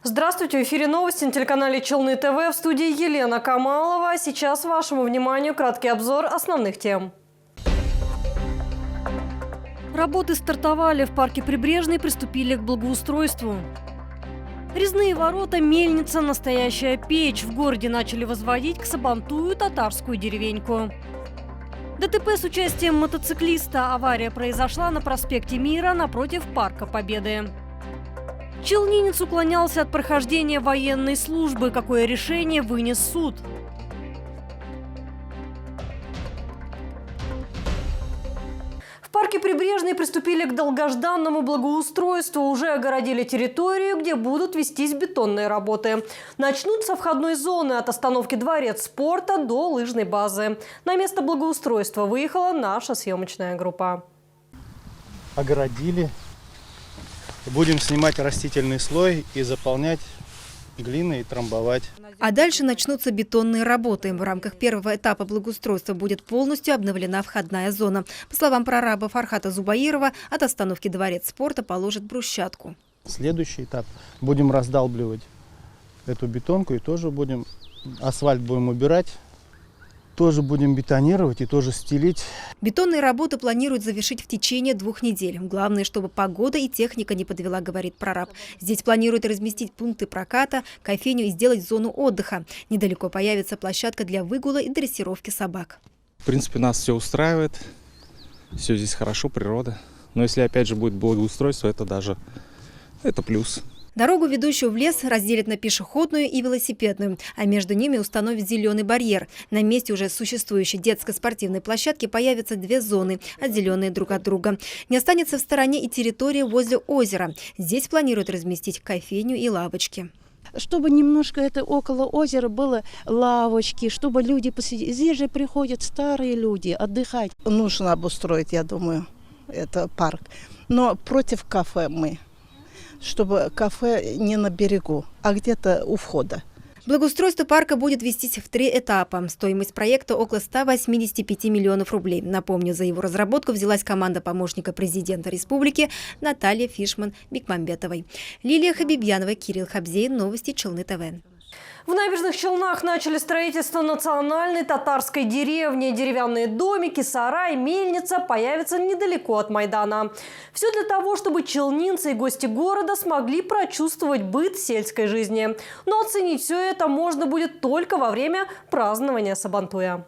Здравствуйте, в эфире новости на телеканале Челны ТВ, в студии Елена Камалова. Сейчас вашему вниманию краткий обзор основных тем. Работы стартовали. В парке Прибрежный приступили к благоустройству. Резные ворота, мельница, настоящая печь. В городе начали возводить к Сабантую татарскую деревеньку. ДТП с участием мотоциклиста. Авария произошла на проспекте Мира напротив Парка Победы. Челнинец уклонялся от прохождения военной службы. Какое решение вынес суд? В парке Прибрежный приступили к долгожданному благоустройству. Уже огородили территорию, где будут вестись бетонные работы. Начнут со входной зоны от остановки Дворец спорта до лыжной базы. На место благоустройства выехала наша съемочная группа. Огородили. Будем снимать растительный слой и заполнять глиной и трамбовать. А дальше начнутся бетонные работы. В рамках первого этапа благоустройства будет полностью обновлена входная зона. По словам прораба Фархата Зубаирова, от остановки Дворец спорта положат брусчатку. Следующий этап. Будем раздалбливать эту бетонку и тоже будем асфальт будем убирать. Тоже будем бетонировать и тоже стелить. Бетонные работы планируют завершить в течение 2 недель. Главное, чтобы погода и техника не подвела, говорит прораб. Здесь планируют разместить пункты проката, кофейню и сделать зону отдыха. Недалеко появится площадка для выгула и дрессировки собак. В принципе, нас все устраивает. Все здесь хорошо, природа. Но если опять же будет благоустройство, это плюс. Дорогу, ведущую в лес, разделят на пешеходную и велосипедную, а между ними установят зеленый барьер. На месте уже существующей детской спортивной площадки появятся 2 зоны, отделенные друг от друга. Не останется в стороне и территория возле озера. Здесь планируют разместить кофейню и лавочки. Чтобы немножко это около озера было лавочки, чтобы люди посидели. Здесь же приходят старые люди отдыхать. Нужно обустроить, я думаю, это парк. Но против кафе мы. Чтобы кафе не на берегу, а где-то у входа. Благоустройство парка будет вестись в 3 этапа. Стоимость проекта около 185 миллионов рублей. Напомню, за его разработку взялась команда помощника президента республики Натальи Фишман-Бекмамбетовой. Лилия Хабибьянова, Кирилл Хабзеин. Новости Челны ТВ. В Набережных Челнах начали строительство национальной татарской деревни. Деревянные домики, сарай, мельница появятся недалеко от Майдана. Все для того, чтобы челнинцы и гости города смогли прочувствовать быт сельской жизни. Но оценить все это можно будет только во время празднования Сабантуя.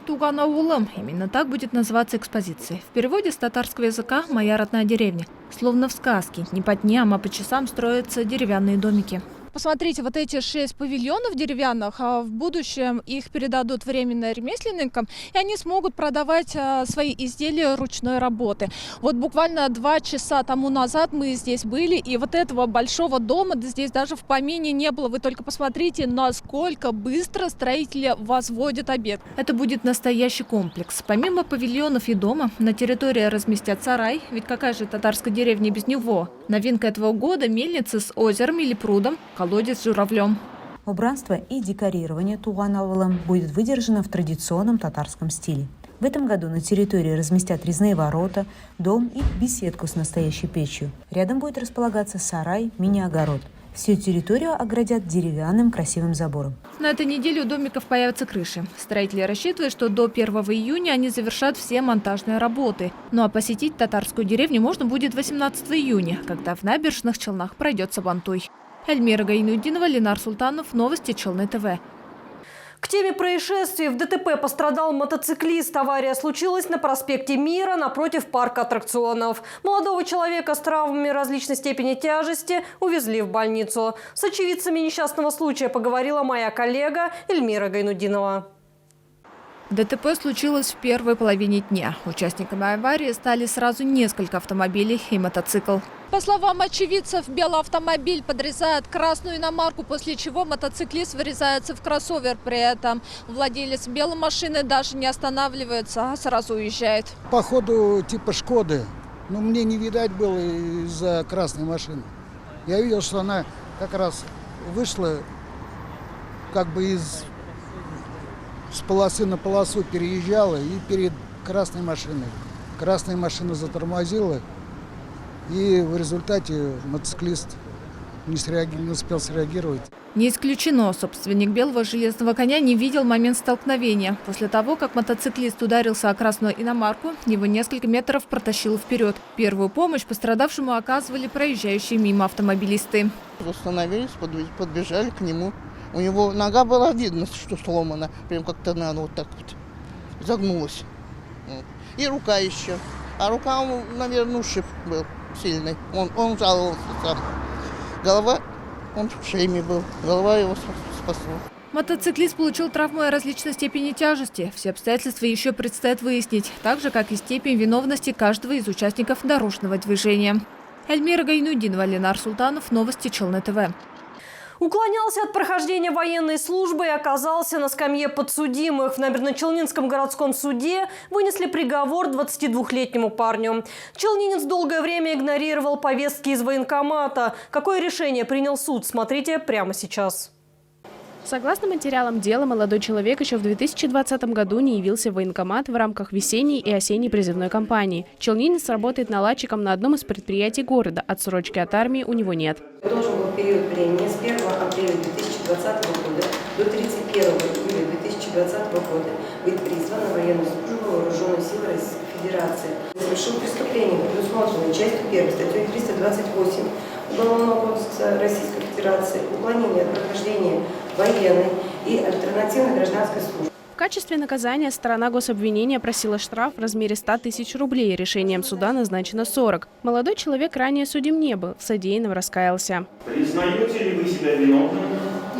Туган аулым. Именно так будет называться экспозиция. В переводе с татарского языка «моя родная деревня». Словно в сказке. Не по дням, а по часам строятся деревянные домики. Посмотрите, вот эти 6 павильонов деревянных, в будущем их передадут временно ремесленникам, и они смогут продавать свои изделия ручной работы. Вот буквально 2 часа тому назад мы здесь были, и вот этого большого дома здесь даже в помине не было. Вы только посмотрите, насколько быстро строители возводят объект. Это будет настоящий комплекс. Помимо павильонов и дома, на территории разместят сарай, ведь какая же татарская деревня без него? Новинка этого года – мельница с озером или прудом, колодец с журавлем. Убранство и декорирование Туган аулым будет выдержано в традиционном татарском стиле. В этом году на территории разместят резные ворота, дом и беседку с настоящей печью. Рядом будет располагаться сарай, мини-огород. Всю территорию оградят деревянным красивым забором. На этой неделе у домиков появятся крыши. Строители рассчитывают, что до 1 июня они завершат все монтажные работы. Ну а посетить татарскую деревню можно будет 18 июня, когда в Набережных Челнах пройдет Сабантуй. Эльмира Гайнудинова, Ленар Султанов. Новости Челны ТВ. К теме происшествий. В ДТП пострадал мотоциклист. Авария случилась на проспекте Мира напротив парка аттракционов. Молодого человека с травмами различной степени тяжести увезли в больницу. С очевидцами несчастного случая поговорила моя коллега Эльмира Гайнудинова. ДТП случилось в первой половине дня. Участниками аварии стали сразу несколько автомобилей и мотоцикл. По словам очевидцев, белый автомобиль подрезает красную иномарку, после чего мотоциклист врезается в кроссовер. При этом владелец белой машины даже не останавливается, а сразу уезжает. Походу типа Шкоды, но мне не видать было из-за красной машины. Я видел, что она как раз вышла как бы с полосы на полосу переезжала и перед красной машиной. Красная машина затормозила, и в результате мотоциклист не успел среагировать. Не исключено, собственник белого железного коня не видел момент столкновения. После того, как мотоциклист ударился о красную иномарку, его несколько метров протащило вперед. Первую помощь пострадавшему оказывали проезжающие мимо автомобилисты. Остановились, подбежали к нему. У него нога была видно, что сломана. Прям как-то она вот так вот загнулась. И рука еще. А рука, наверное, ушиб был сильный. Он жаловался сам. Голова, он в шлеме был. Голова его спасла. Мотоциклист получил травмы различной степени тяжести. Все обстоятельства еще предстоит выяснить, так же, как и степень виновности каждого из участников дорожного движения. Эльмира Гайнудинова, Ленар Султанов, новости Челны ТВ. Уклонялся от прохождения военной службы и оказался на скамье подсудимых. В Набережно-Челнинском городском суде вынесли приговор 22-летнему парню. Челнинец долгое время игнорировал повестки из военкомата. Какое решение принял суд, смотрите прямо сейчас. Согласно материалам дела, молодой человек еще в 2020 году не явился в военкомат в рамках весенней и осенней призывной кампании. Челнинец работает наладчиком на одном из предприятий города. Отсрочки от армии у него нет. Должен был период времени с 1 апреля 2020 года до 31 июля 2020 года быть призван на военную службу вооруженных сил Российской Федерации. Совершил преступление, предусмотренное частью 1 статьей 328 Уголовного кодекса Российской Федерации, уклонение от прохождения военной и альтернативной гражданской службы. В качестве наказания сторона гособвинения просила штраф в размере 100 тысяч рублей. Решением суда назначено 40. Молодой человек ранее судим не был. В содеянном раскаялся. Признаете ли вы себя виновным?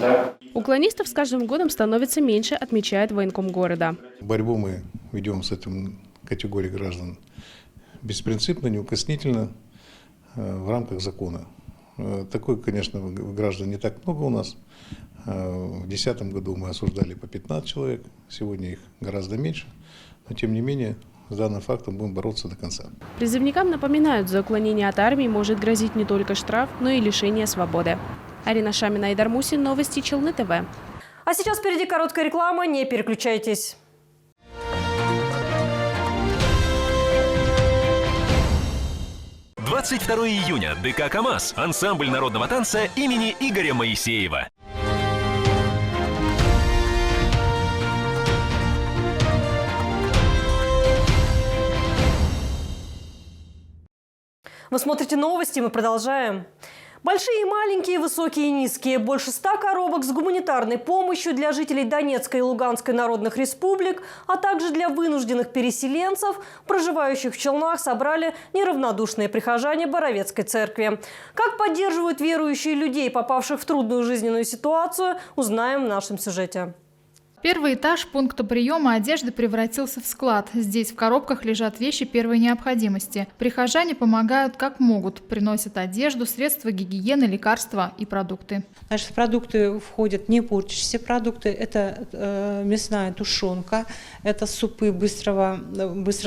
Да. Уклонистов с каждым годом становится меньше, отмечает военком города. Борьбу мы ведем с этой категорией граждан беспринципно, неукоснительно, в рамках закона. Такой, конечно, граждан не так много у нас. В 2010 году мы осуждали по 15 человек, сегодня их гораздо меньше, но тем не менее с данным фактом будем бороться до конца. Призывникам напоминают, за уклонение от армии может грозить не только штраф, но и лишение свободы. Арина Шамина, Айдар Мусин, новости Челны ТВ. А сейчас впереди короткая реклама, не переключайтесь. – 22 июня. ДК «КамАЗ». Ансамбль народного танца имени Игоря Моисеева. Вы смотрите новости, мы продолжаем. Большие и маленькие, высокие и низкие. Больше 100 коробок с гуманитарной помощью для жителей Донецкой и Луганской народных республик, а также для вынужденных переселенцев, проживающих в Челнах, собрали неравнодушные прихожане Боровецкой церкви. Как поддерживают верующие людей, попавших в трудную жизненную ситуацию, узнаем в нашем сюжете. Первый этаж пункта приема одежды превратился в склад. Здесь в коробках лежат вещи первой необходимости. Прихожане помогают как могут. Приносят одежду, средства гигиены, лекарства и продукты. Наши продукты входят не портящиеся продукты. Это мясная тушенка, это супы быстро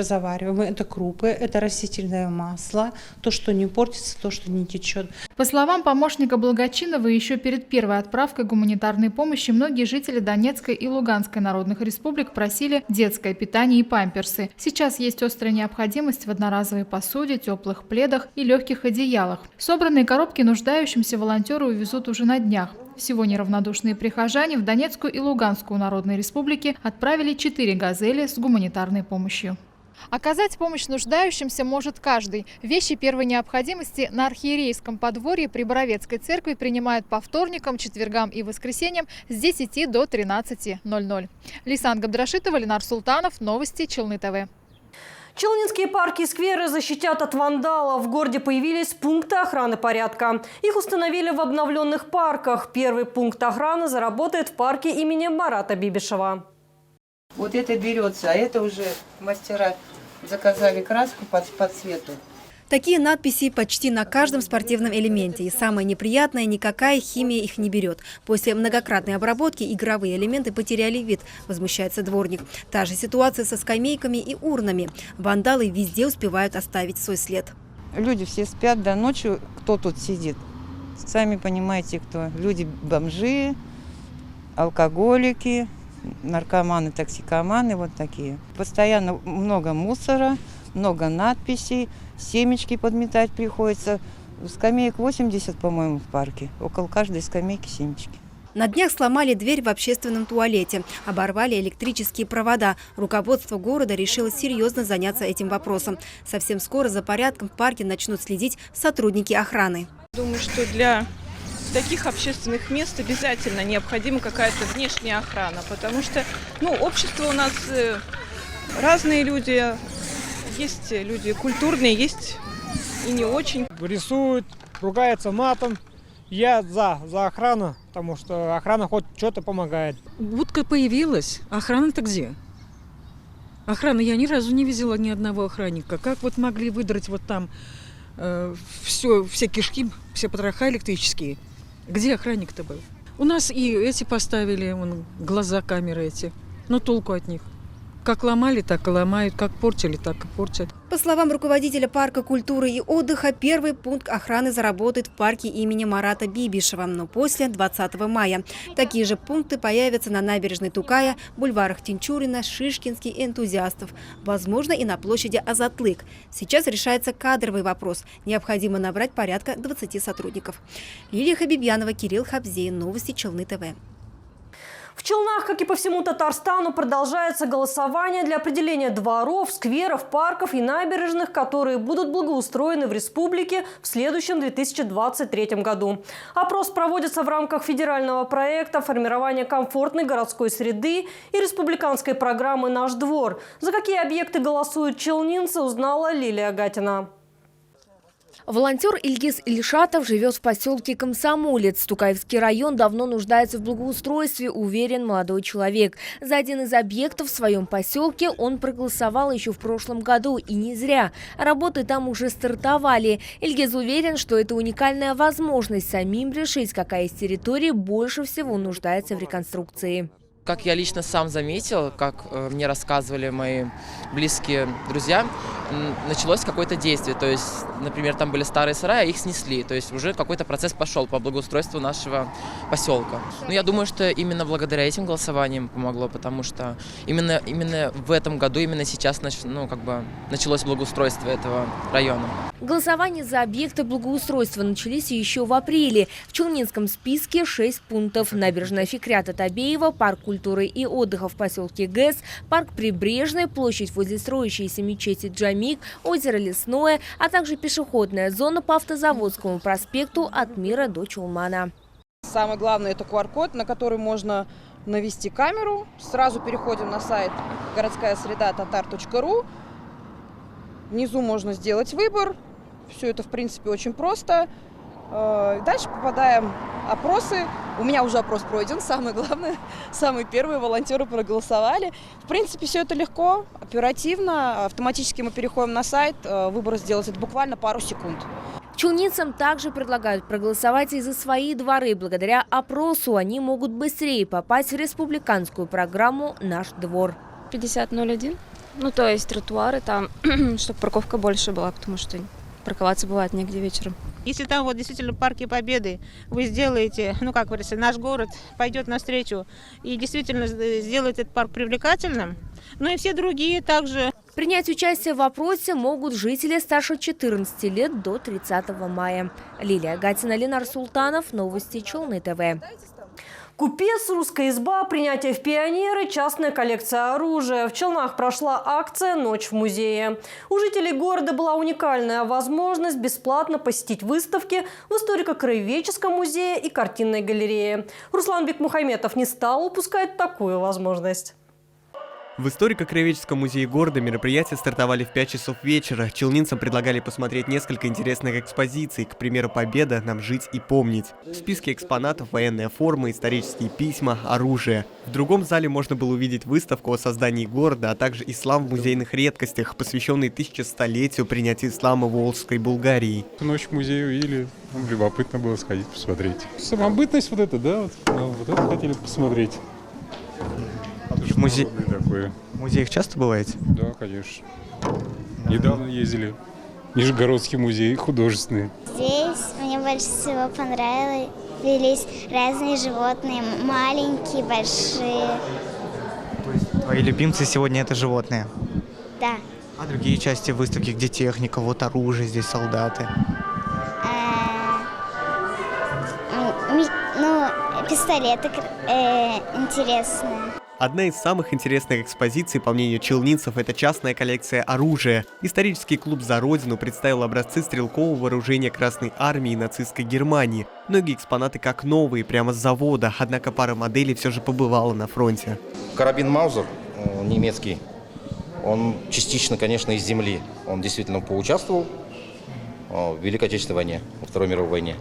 завариваемые, это крупы, это растительное масло. То, что не портится, то, что не течет. По словам помощника Благочинова, еще перед первой отправкой гуманитарной помощи многие жители Донецкой и Луганской народных республик просили детское питание и памперсы. Сейчас есть острая необходимость в одноразовой посуде, теплых пледах и легких одеялах. Собранные коробки нуждающимся волонтеры увезут уже на днях. Всего неравнодушные прихожане в Донецкую и Луганскую народные республики отправили 4 «Газели» с гуманитарной помощью. Оказать помощь нуждающимся может каждый. Вещи первой необходимости на архиерейском подворье при Боровецкой церкви принимают по вторникам, четвергам и воскресеньям с 10 до 13:00. Лейсан Габдрашитова, Ленар Султанов, новости Челны ТВ. Челнинские парки и скверы защитят от вандалов. В городе появились пункты охраны порядка. Их установили в обновленных парках. Первый пункт охраны заработает в парке имени Марата Бибишева. Вот это берется, а это уже мастера заказали краску по цвету. Такие надписи почти на каждом спортивном элементе. И самое неприятное, никакая химия их не берет. После многократной обработки игровые элементы потеряли вид, возмущается дворник. Та же ситуация со скамейками и урнами. Вандалы везде успевают оставить свой след. Люди все спят до ночи, кто тут сидит. Сами понимаете, кто. Люди бомжи, алкоголики, наркоманы, токсикоманы, вот такие. Постоянно много мусора, много надписей, семечки подметать приходится. Скамеек 80, по-моему, в парке. Около каждой скамейки семечки. На днях сломали дверь в общественном туалете, оборвали электрические провода. Руководство города решило серьезно заняться этим вопросом. Совсем скоро за порядком в парке начнут следить сотрудники охраны. Думаю, что для таких общественных мест обязательно необходима какая-то внешняя охрана, потому что общество у нас разные люди, есть люди культурные, есть и не очень. Рисуют, ругаются матом. Я за охрану, потому что охрана хоть что-то помогает. Будка появилась, охрана-то где? Охраны я ни разу не видела ни одного охранника. Как вот могли выдрать вот там все кишки, все потроха электрические? Где охранник-то был? У нас и эти поставили, глаза камеры эти. Но толку от них. Как ломали, так и ломают, как портили, так и портят. По словам руководителя парка культуры и отдыха, первый пункт охраны заработает в парке имени Марата Бибишева, но после 20 мая. Такие же пункты появятся на набережной Тукая, бульварах Тинчурина, Шишкинский и Энтузиастов. Возможно, и на площади Азатлык. Сейчас решается кадровый вопрос. Необходимо набрать порядка 20 сотрудников. Лилия Хабибьянова, Кирилл Хабзеин. Новости Челны ТВ. В Челнах, как и по всему Татарстану, продолжается голосование для определения дворов, скверов, парков и набережных, которые будут благоустроены в республике в следующем 2023 году. Опрос проводится в рамках федерального проекта формирования комфортной городской среды и республиканской программы «Наш двор». За какие объекты голосуют челнинцы, узнала Лилия Гатина. Волонтер Ильгиз Ильшатов живет в поселке Комсомолец. Тукаевский район давно нуждается в благоустройстве, уверен молодой человек. За один из объектов в своем поселке он проголосовал еще в прошлом году. И не зря. Работы там уже стартовали. Ильгиз уверен, что это уникальная возможность самим решить, какая из территорий больше всего нуждается в реконструкции. Как я лично сам заметил, как мне рассказывали мои близкие друзья, началось какое-то действие. То есть, например, там были старые сараи, их снесли. То есть уже какой-то процесс пошел по благоустройству нашего поселка. Но я думаю, что именно благодаря этим голосованиям помогло, потому что именно в этом году, именно сейчас началось благоустройство этого района. Голосование за объекты благоустройства начались еще в апреле. В челнинском списке 6 пунктов. Набережная Фикрята Табеева, парк культуры и отдыха в поселке ГЭС, парк Прибрежный, площадь возле строящейся мечети Джамик, озеро Лесное, а также пешеходная зона по Автозаводскому проспекту от Мира до Чулмана. Самое главное – это QR-код, на который можно навести камеру. Сразу переходим на сайт городская среда tatar.ru. Внизу можно сделать выбор. Все это, в принципе, очень просто. Дальше попадаем в опросы. У меня уже опрос пройден, самое главное. Самые первые волонтеры проголосовали. В принципе, все это легко, оперативно. Автоматически мы переходим на сайт. Выбор сделать это буквально пару секунд. Челнинцам также предлагают проголосовать и за свои дворы. Благодаря опросу они могут быстрее попасть в республиканскую программу «Наш двор». 5001. То есть тротуары там, чтобы парковка больше была, потому что парковаться бывает негде вечером. Если там действительно в Парке Победы вы сделаете, как говорится, наш город пойдет навстречу и действительно сделает этот парк привлекательным, и все другие также. Принять участие в опросе могут жители старше 14 лет до 30 мая. Лилия Гатина, Ленар Султанов. Новости Челны ТВ. Купец, русская изба, принятие в пионеры, частная коллекция оружия. В Челнах прошла акция «Ночь в музее». У жителей города была уникальная возможность бесплатно посетить выставки в историко-краеведческом музее и картинной галерее. Руслан Бекмухаметов не стал упускать такую возможность. В историко-краеведческом музее города мероприятия стартовали в 5 часов вечера. Челнинцам предлагали посмотреть несколько интересных экспозиций, к примеру, «Победа. Нам жить и помнить». В списке экспонатов военная форма, исторические письма, оружие. В другом зале можно было увидеть выставку о создании города, а также ислам в музейных редкостях, посвященный 1100-летию принятия ислама в Волжской Булгарии. Ночь в музее увидели, любопытно было сходить посмотреть. Самобытность вот это хотели посмотреть. В музеях часто бываете? Да, конечно. Недавно ездили. Нижегородский музей художественный. Здесь мне больше всего понравились разные животные, маленькие, большие. То есть твои любимцы сегодня это животные? Да. А другие части выставки, где техника, вот оружие, здесь солдаты? пистолеты интересные. Одна из самых интересных экспозиций, по мнению челнинцев, это частная коллекция оружия. Исторический клуб «За Родину» представил образцы стрелкового вооружения Красной Армии и нацистской Германии. Многие экспонаты как новые, прямо с завода, однако пара моделей все же побывала на фронте. Карабин Маузер немецкий, он частично, конечно, из земли. Он действительно поучаствовал в Великой Отечественной войне, во Второй мировой войне.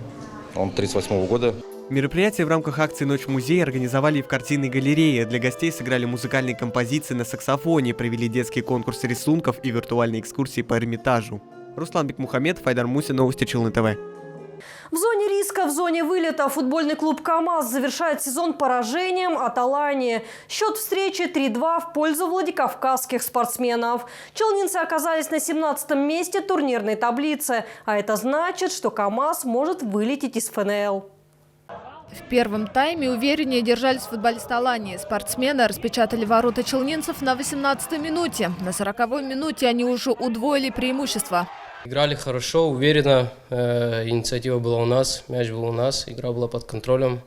Он 1938 года. Мероприятие в рамках акции «Ночь в музее» организовали и в картинной галерее. Для гостей сыграли музыкальные композиции на саксофоне, провели детские конкурсы рисунков и виртуальные экскурсии по Эрмитажу. Руслан Бекмухамедов, Айдар Мусин, новости Челны ТВ. В зоне риска, в зоне вылета футбольный клуб «КамАЗ» завершает сезон поражением от Алании. Счет встречи 3-2 в пользу владикавказских спортсменов. Челнинцы оказались на 17-м месте турнирной таблицы. А это значит, что «КамАЗ» может вылететь из ФНЛ. В первом тайме увереннее держались футболисты Алании. Спортсмены распечатали ворота челнинцев на 18-й минуте. На 40-й минуте они уже удвоили преимущество. Играли хорошо, уверенно. Инициатива была у нас, мяч был у нас, игра была под контролем.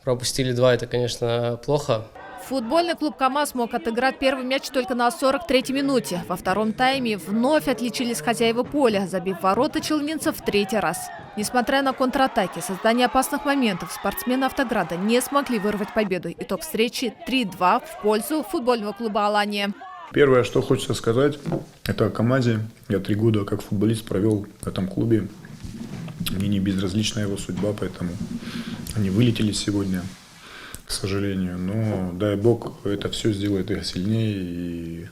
Пропустили 2, это, конечно, плохо. Футбольный клуб «КамАЗ» мог отыграть первый мяч только на 43-й минуте. Во втором тайме вновь отличились хозяева поля, забив ворота челнинцев в 3-й раз. Несмотря на контратаки, создание опасных моментов, спортсмены «Автограда» не смогли вырвать победу. Итог встречи 3-2 в пользу футбольного клуба «Алания». Первое, что хочется сказать, это о «КамАЗе». Я 3 года как футболист провел в этом клубе. Мне не безразлична его судьба, поэтому они вылетели сегодня, к сожалению. Но, дай бог, это все сделает их сильнее. И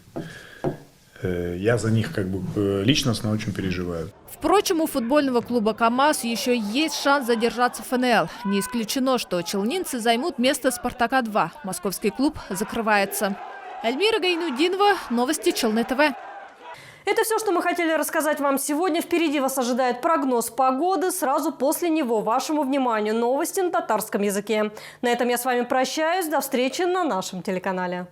я за них личностно очень переживаю. Впрочем, у футбольного клуба «КамАЗ» еще есть шанс задержаться в ФНЛ. Не исключено, что челнинцы займут место «Спартака-2». Московский клуб закрывается. Эльмира Гайнудинова, новости Челны ТВ. Это все, что мы хотели рассказать вам сегодня. Впереди вас ожидает прогноз погоды. Сразу после него вашему вниманию новости на татарском языке. На этом я с вами прощаюсь. До встречи на нашем телеканале.